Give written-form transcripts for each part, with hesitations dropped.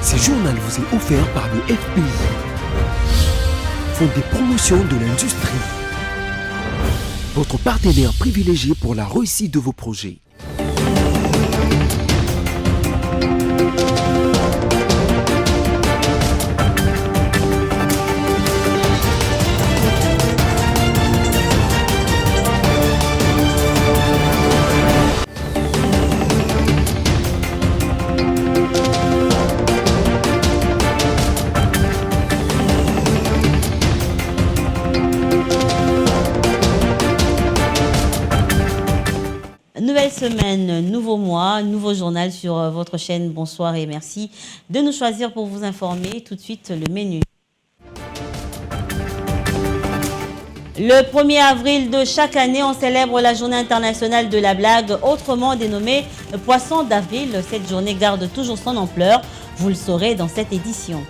Ce journal vous est offert par le FPI, Fonds des promotions de l'industrie, votre partenaire privilégié pour la réussite de vos projets. Nouvelle semaine, nouveau mois, nouveau journal sur votre chaîne. Bonsoir et merci de nous choisir pour vous informer. Tout de suite, le menu. Le 1er avril de chaque année, on célèbre la journée internationale de la blague, autrement dénommée Poisson d'avril. Cette journée garde toujours son ampleur, vous le saurez dans cette édition.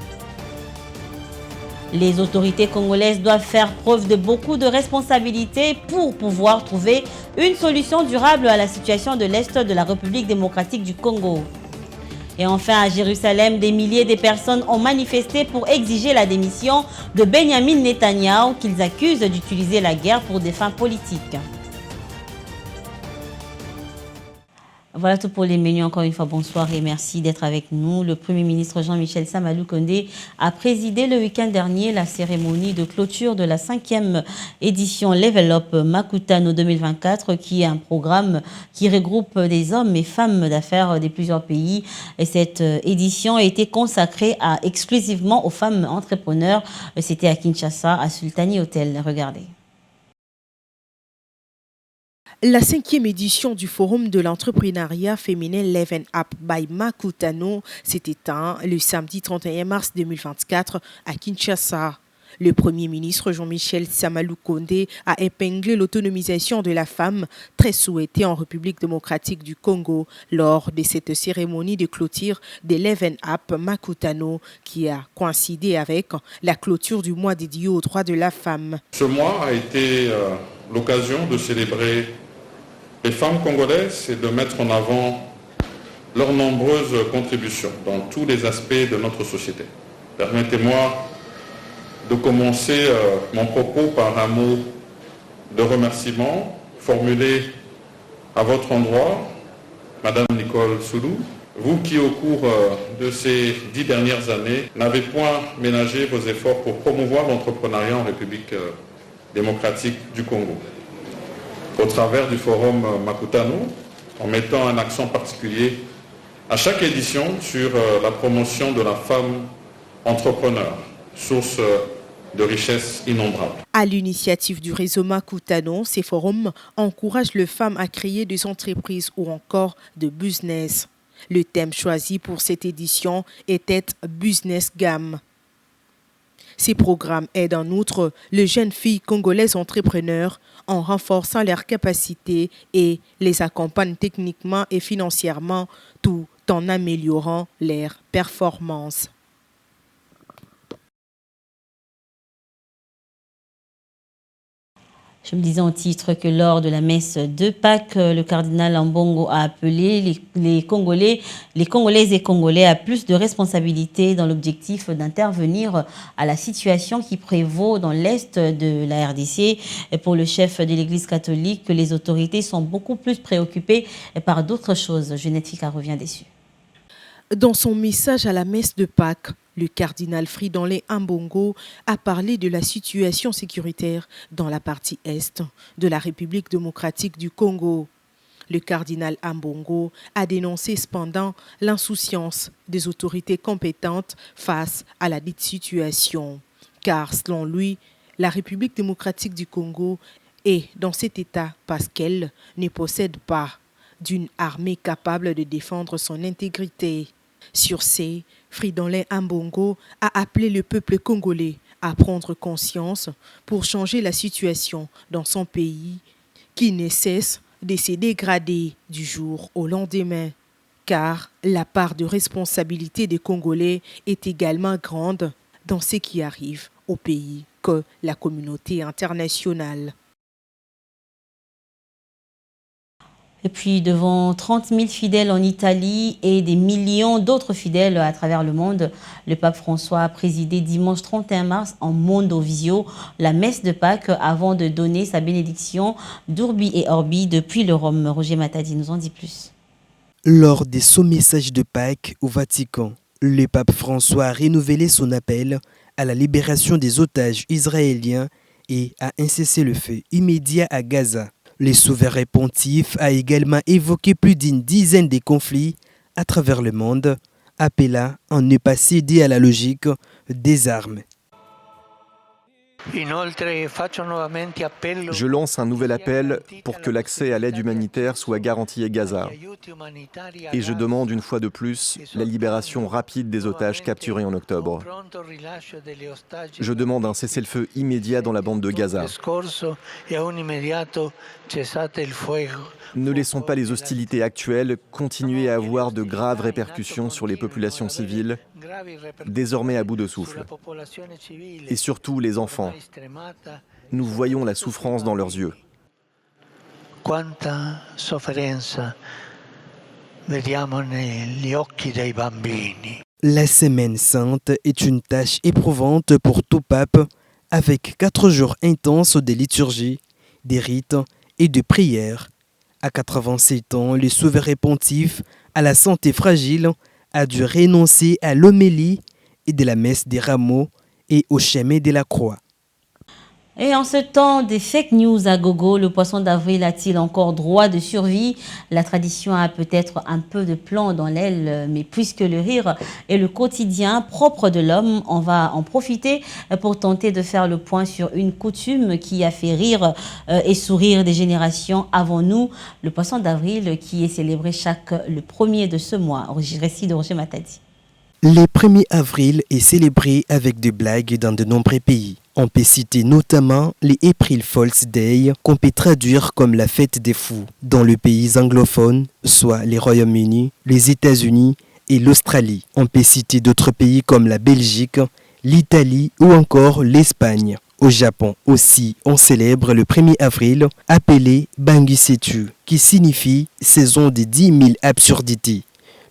Les autorités congolaises doivent faire preuve de beaucoup de responsabilités pour pouvoir trouver une solution durable à la situation de l'Est de la République démocratique du Congo. Et enfin, à Jérusalem, des milliers de personnes ont manifesté pour exiger la démission de Benjamin Netanyahu, qu'ils accusent d'utiliser la guerre pour des fins politiques. Voilà tout pour les menus. Encore une fois, bonsoir et merci d'être avec nous. Le Premier ministre Jean-Michel Sama Lukonde a présidé le week-end dernier la cérémonie de clôture de la 5e édition Level Up Makutano 2024, qui est un programme qui regroupe des hommes et femmes d'affaires de plusieurs pays. Et cette édition a été consacrée exclusivement aux femmes entrepreneurs. C'était à Kinshasa, à Sultani Hotel. Regardez. La 5e édition du Forum de l'entrepreneuriat féminin Level Up by Makutano s'est éteinte le samedi 31 mars 2024 à Kinshasa. Le Premier ministre Jean-Michel Sama Lukonde a épinglé l'autonomisation de la femme, très souhaitée en République démocratique du Congo, lors de cette cérémonie de clôture de Level Up Makutano, qui a coïncidé avec la clôture du mois dédié aux droits de la femme. Ce mois a été l'occasion de célébrer les femmes congolaises et de mettre en avant leurs nombreuses contributions dans tous les aspects de notre société. Permettez-moi de commencer mon propos par un mot de remerciement formulé à votre endroit, Madame Nicole Soulou, vous qui au cours de ces 10 dernières années n'avez point ménagé vos efforts pour promouvoir l'entrepreneuriat en République démocratique du Congo. Au travers du forum Makutano, en mettant un accent particulier à chaque édition sur la promotion de la femme entrepreneur, source de richesses innombrables. À l'initiative du réseau Makutano, ces forums encouragent les femmes à créer des entreprises ou encore de business. Le thème choisi pour cette édition était Business Gamme. Ces programmes aident en outre les jeunes filles congolaises entrepreneurs en renforçant leurs capacités et les accompagnent techniquement et financièrement tout en améliorant leurs performances. Je me disais en titre que lors de la messe de Pâques, le cardinal Ambongo a appelé les Congolaises et Congolais à plus de responsabilités dans l'objectif d'intervenir à la situation qui prévaut dans l'Est de la RDC. Et pour le chef de l'Église catholique, les autorités sont beaucoup plus préoccupées par d'autres choses. Jeannette Fika revient dessus. Dans son message à la messe de Pâques, le cardinal Fridolin Ambongo a parlé de la situation sécuritaire dans la partie est de la République démocratique du Congo. Le cardinal Ambongo a dénoncé cependant l'insouciance des autorités compétentes face à la dite situation. Car selon lui, la République démocratique du Congo est dans cet état parce qu'elle ne possède pas d'une armée capable de défendre son intégrité. Sur ce, Fridolin Ambongo a appelé le peuple congolais à prendre conscience pour changer la situation dans son pays qui ne cesse de se dégrader du jour au lendemain. Car la part de responsabilité des Congolais est également grande dans ce qui arrive au pays que la communauté internationale. Et puis devant 30 000 fidèles en Italie et des millions d'autres fidèles à travers le monde, le pape François a présidé dimanche 31 mars en Mondovisio la messe de Pâques avant de donner sa bénédiction d'Urbi et Orbi depuis le Rome. Roger Matadi nous en dit plus. Lors de son message de Pâques au Vatican, le pape François a renouvelé son appel à la libération des otages israéliens et à un cessez-le-feu immédiat à Gaza. Le souverain pontife a également évoqué plus d'une dizaine de conflits à travers le monde, appelant à ne pas céder à la logique des armes. Je lance un nouvel appel pour que l'accès à l'aide humanitaire soit garanti à Gaza. Et je demande une fois de plus la libération rapide des otages capturés en octobre. Je demande un cessez-le-feu immédiat dans la bande de Gaza. Ne laissons pas les hostilités actuelles continuer à avoir de graves répercussions sur les populations civiles, désormais à bout de souffle. Et surtout les enfants. Nous voyons la souffrance dans leurs yeux. Quanta sofferenza vediamo negli occhi dei bambini. La Semaine Sainte est une tâche éprouvante pour tout pape, avec 4 jours intenses de liturgie, des rites et de prières. À 87 ans, le souverain pontife, à la santé fragile, a dû renoncer à l'homélie et de la messe des rameaux et au chemin de la croix. Et en ce temps des fake news à gogo, le poisson d'avril a-t-il encore droit de survie? La tradition a peut-être un peu de plomb dans l'aile, mais puisque le rire est le quotidien propre de l'homme, on va en profiter pour tenter de faire le point sur une coutume qui a fait rire et sourire des générations avant nous. Le poisson d'avril qui est célébré le 1er de ce mois. Récit de Roger Matadi. Le 1er avril est célébré avec des blagues dans de nombreux pays. On peut citer notamment les April Fool's Day, qu'on peut traduire comme la fête des fous, dans les pays anglophones, soit les Royaumes-Unis, les États-Unis et l'Australie. On peut citer d'autres pays comme la Belgique, l'Italie ou encore l'Espagne. Au Japon aussi, on célèbre le 1er avril, appelé Bangisetu, qui signifie saison des 10 000 absurdités.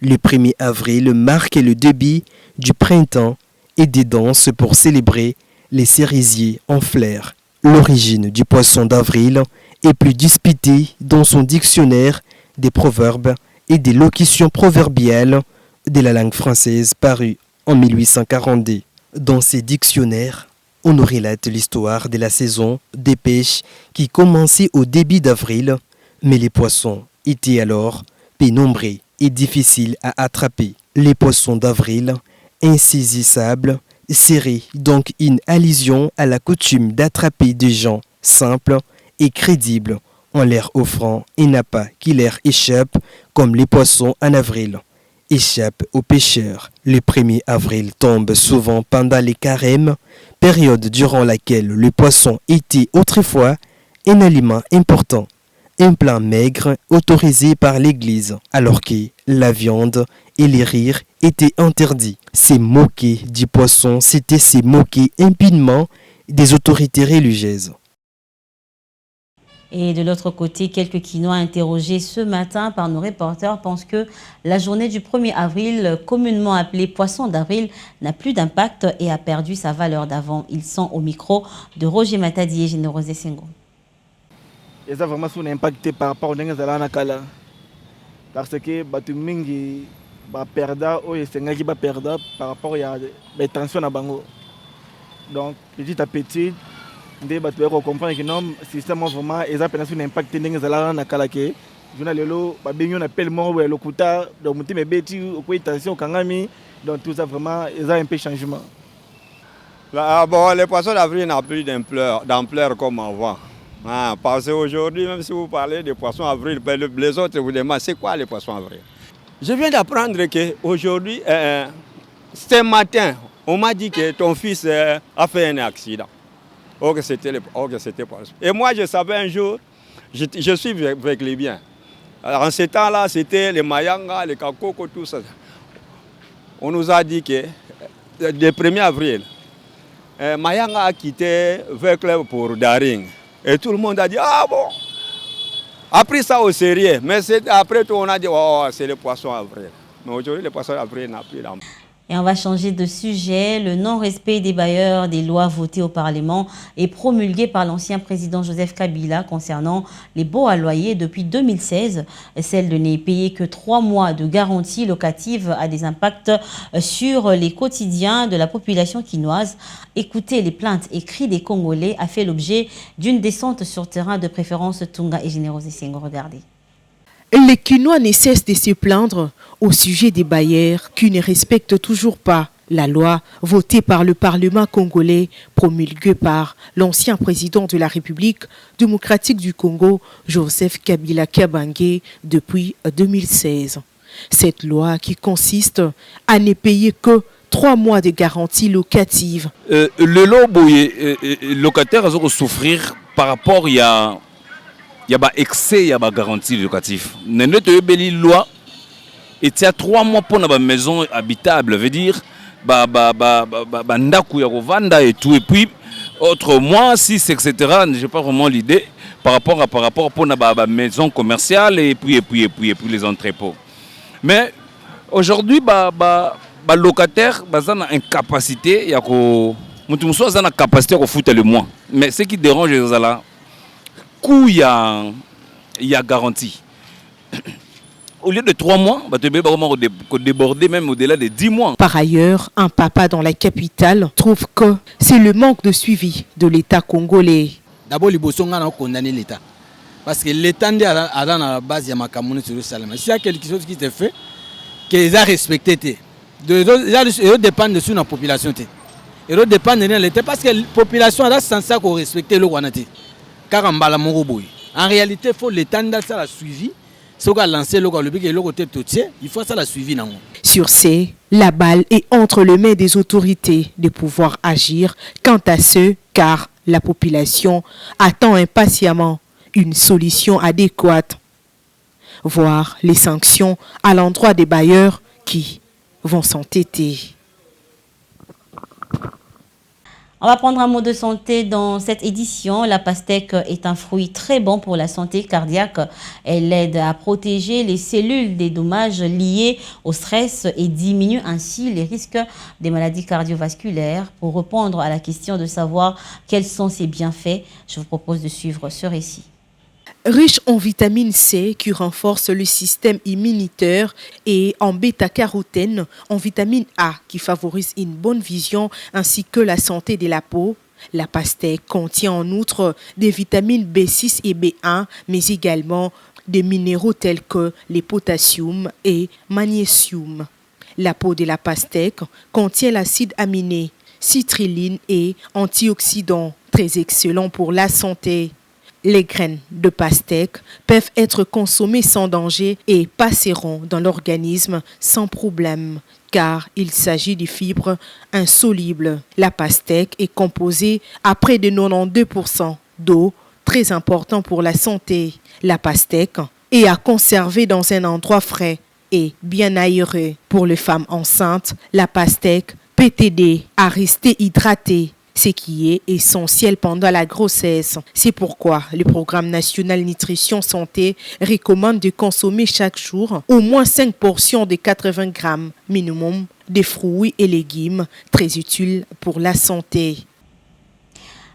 Le 1er avril marque le début du printemps et des danses pour célébrer les cerisiers en fleurs. L'origine du poisson d'avril est plus disputée dans son dictionnaire des proverbes et des locutions proverbiales de la langue française paru en 1842. Dans ces dictionnaires, on nous relate l'histoire de la saison des pêches qui commençait au début d'avril, mais les poissons étaient alors peu nombreux et difficiles à attraper. Les poissons d'avril, insaisissables, serait donc une allusion à la coutume d'attraper des gens simples et crédibles en leur offrant un appât qui leur échappe comme les poissons en avril échappent aux pêcheurs. Le 1er avril tombe souvent pendant les carêmes, période durant laquelle le poisson était autrefois un aliment important, un plat maigre autorisé par l'Église, alors que la viande et les rires étaient interdits. Se moquer du poisson, c'était se moquer impunément des autorités religieuses. Et de l'autre côté, quelques Quinois interrogés ce matin par nos reporters pensent que la journée du 1er avril, communément appelée Poisson d'avril, n'a plus d'impact et a perdu sa valeur d'avant. Ils sont au micro de Roger Matadi et Générosé Sengo. Et ça vraiment son impact par rapport au Nengazala Nakala. Parce que Batumingi va perdre ou Senga qui va perdre par rapport à la tension à Bango. Donc petit à petit, on va comprendre que non, le système vraiment est un impact Nengazala Nakala. Journalelo, on appelle moi le Kuta, donc on me bêtis au tension Kangami, donc tout ça vraiment est un peu changement. Là, bon, les poissons d'avril n'ont plus d'ampleur comme avant. Parce qu'aujourd'hui, même si vous parlez des poissons avril, les autres vous demandent c'est quoi les poissons avril. Je viens d'apprendre qu'aujourd'hui, ce matin, on m'a dit que ton fils a fait un accident. Or que c'était poisson. Et moi, je savais un jour, je suis avec les biens. Alors, en ce temps-là, c'était les Mayanga, les Kakoko, tout ça. On nous a dit que le 1er avril, Mayanga a quitté Veclev pour Daring. Et tout le monde a dit, ah bon, a pris ça au sérieux. Mais après tout, on a dit, oh, c'est le poisson avril. Mais aujourd'hui, le poisson avril n'a plus d'âme. Et on va changer de sujet. Le non-respect des bailleurs des lois votées au Parlement est promulgué par l'ancien président Joseph Kabila concernant les baux à loyer depuis 2016. Celle de ne payer que 3 mois de garantie locative a des impacts sur les quotidiens de la population quinoise. Écoutez, les plaintes et cris des Congolais a fait l'objet d'une descente sur terrain de préférence Tunga et Générose Sengo. Regardez. Les Quinois ne cessent de se plaindre au sujet des bailleurs qui ne respectent toujours pas la loi votée par le Parlement congolais, promulguée par l'ancien président de la République démocratique du Congo, Joseph Kabila Kabange, depuis 2016. Cette loi qui consiste à ne payer que 3 mois de garantie locative. Le locataire va souffrir par rapport à il y a excès, il y a garantie locative. Nous avons une loi et il y a 3 mois pour une maison habitable. Veut dire, et tout. Et puis, autre mois, 6, etc. Je n'ai pas vraiment l'idée par rapport pour une maison commerciale et puis les entrepôts. Mais aujourd'hui, les locataires ont une capacité, il y a une capacité de foutre le mois. Mais ce qui dérange les là, il y a garantie. Au lieu de 3 mois, tu peux vraiment déborder même au-delà de 10 mois. Par ailleurs, un papa dans la capitale trouve que c'est le manque de suivi de l'État congolais. D'abord, les Bossons ont condamné l'État. Parce que l'État est à la base de Makamouni sur le Salama. S'il y a quelque chose qui te fait, qu'ils ont respecté, ils dépendent de la population. Ils dépendent de l'État parce que la population est censée respecter le Guanati. En réalité, il faut l'État la suivi. Il faut ça la suivi. Sur ce, la balle est entre les mains des autorités de pouvoir agir quant à ce, car la population attend impatiemment une solution adéquate, voire les sanctions à l'endroit des bailleurs qui vont s'entêter. On va prendre un mot de santé dans cette édition. La pastèque est un fruit très bon pour la santé cardiaque. Elle aide à protéger les cellules des dommages liés au stress et diminue ainsi les risques des maladies cardiovasculaires. Pour répondre à la question de savoir quels sont ses bienfaits, je vous propose de suivre ce récit. Riche en vitamine C qui renforce le système immunitaire et en bêta-carotène, en vitamine A qui favorise une bonne vision ainsi que la santé de la peau. La pastèque contient en outre des vitamines B6 et B1, mais également des minéraux tels que les potassium et magnésium. La peau de la pastèque contient l'acide aminé, citrulline et antioxydants, très excellents pour la santé. Les graines de pastèque peuvent être consommées sans danger et passeront dans l'organisme sans problème, car il s'agit de fibres insolubles. La pastèque est composée à près de 92% d'eau, très important pour la santé. La pastèque est à conserver dans un endroit frais et bien aéré. Pour les femmes enceintes, la pastèque peut aider à rester hydratée, ce qui est essentiel pendant la grossesse. C'est pourquoi le programme national nutrition santé recommande de consommer chaque jour au moins 5 portions de 80 grammes minimum de fruits et légumes, très utiles pour la santé.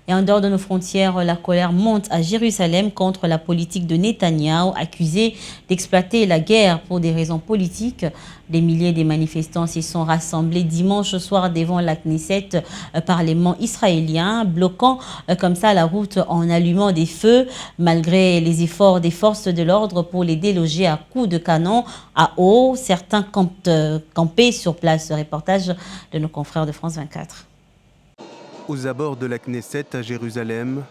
Et en dehors de nos frontières, la colère monte à Jérusalem contre la politique de Netanyahou, accusé d'exploiter la guerre pour des raisons politiques. Des milliers de manifestants s'y sont rassemblés dimanche soir devant la Knesset, parlement israélien, bloquant comme ça la route en allumant des feux, malgré les efforts des forces de l'ordre pour les déloger à coups de canon à eau. Certains campaient sur place. Reportage de nos confrères de France 24. Aux abords de la Knesset à Jérusalem,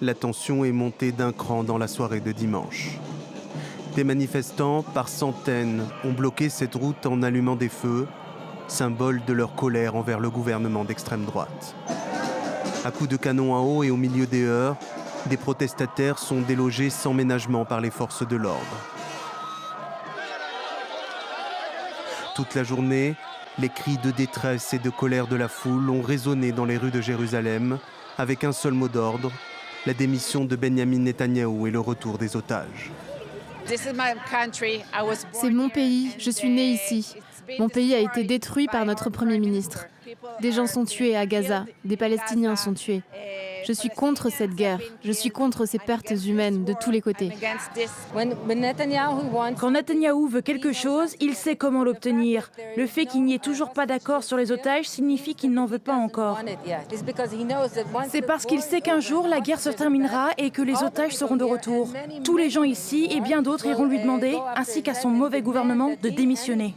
la tension est montée d'un cran dans la soirée de dimanche. Des manifestants, par centaines, ont bloqué cette route en allumant des feux, symbole de leur colère envers le gouvernement d'extrême droite. À coups de canon à eau et au milieu des heurts, des protestataires sont délogés sans ménagement par les forces de l'ordre. Toute la journée, les cris de détresse et de colère de la foule ont résonné dans les rues de Jérusalem avec un seul mot d'ordre, la démission de Benyamin Netanyahou et le retour des otages. C'est mon pays, je suis née ici. Mon pays a été détruit par notre Premier ministre. Des gens sont tués à Gaza, des Palestiniens sont tués. Je suis contre cette guerre, je suis contre ces pertes humaines de tous les côtés. Quand Netanyahou veut quelque chose, il sait comment l'obtenir. Le fait qu'il n'y ait toujours pas d'accord sur les otages signifie qu'il n'en veut pas encore. C'est parce qu'il sait qu'un jour la guerre se terminera et que les otages seront de retour. Tous les gens ici et bien d'autres iront lui demander, ainsi qu'à son mauvais gouvernement, de démissionner.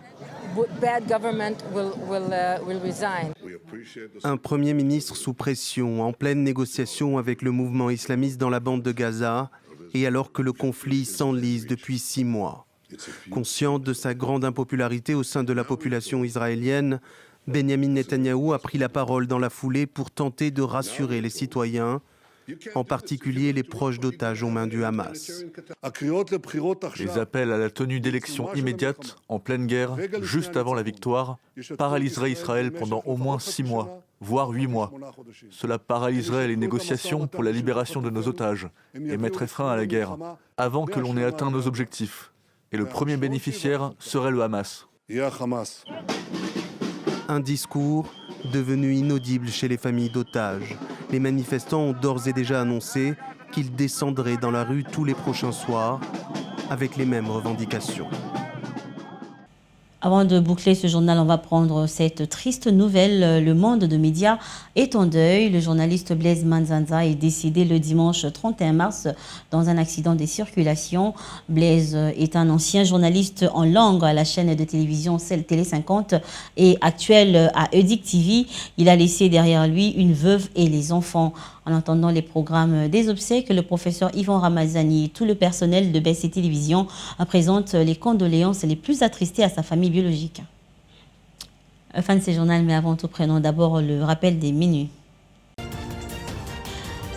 Un Premier ministre sous pression, en pleine négociation avec le mouvement islamiste dans la bande de Gaza, et alors que le conflit s'enlise depuis 6 mois. Conscient de sa grande impopularité au sein de la population israélienne, Benyamin Netanyahou a pris la parole dans la foulée pour tenter de rassurer les citoyens, en particulier les proches d'otages aux mains du Hamas. Les appels à la tenue d'élections immédiates, en pleine guerre, juste avant la victoire, paralyseraient Israël pendant au moins 6 mois, voire 8 mois. Cela paralyserait les négociations pour la libération de nos otages et mettrait frein à la guerre, avant que l'on ait atteint nos objectifs. Et le premier bénéficiaire serait le Hamas. Un discours devenu inaudible chez les familles d'otages. Les manifestants ont d'ores et déjà annoncé qu'ils descendraient dans la rue tous les prochains soirs avec les mêmes revendications. Avant de boucler ce journal, on va prendre cette triste nouvelle. Le monde de médias est en deuil. Le journaliste Blaise Manzanza est décédé le dimanche 31 mars dans un accident de circulation. Blaise est un ancien journaliste en langue à la chaîne de télévision Télé 50 et actuel à Eudic TV. Il a laissé derrière lui une veuve et les enfants. En entendant les programmes des obsèques, le professeur Yvan Ramazani et tout le personnel de BC Télévision présentent les condoléances les plus attristées à sa famille biologique. Fin de ce journal, mais avant tout, prenons d'abord le rappel des menus.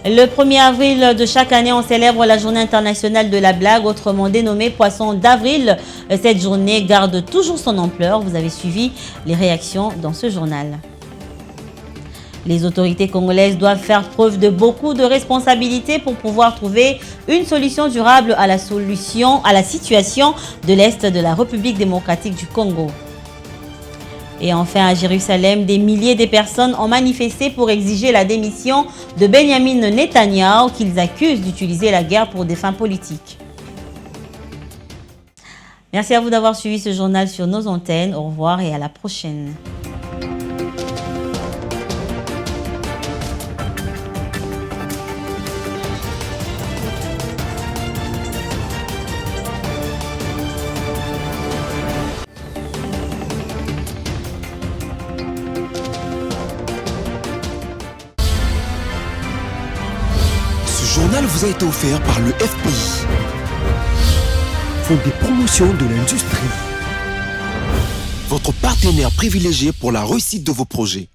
Le 1er avril de chaque année, on célèbre la journée internationale de la blague, autrement dénommée Poisson d'avril. Cette journée garde toujours son ampleur. Vous avez suivi les réactions dans ce journal. Les autorités congolaises doivent faire preuve de beaucoup de responsabilité pour pouvoir trouver une solution durable à la situation de l'Est de la République démocratique du Congo. Et enfin, à Jérusalem, des milliers de personnes ont manifesté pour exiger la démission de Benyamin Netanyahou, qu'ils accusent d'utiliser la guerre pour des fins politiques. Merci à vous d'avoir suivi ce journal sur nos antennes. Au revoir et à la prochaine. Ce journal vous a été offert par le FPI, Fonds des promotions de l'industrie, votre partenaire privilégié pour la réussite de vos projets.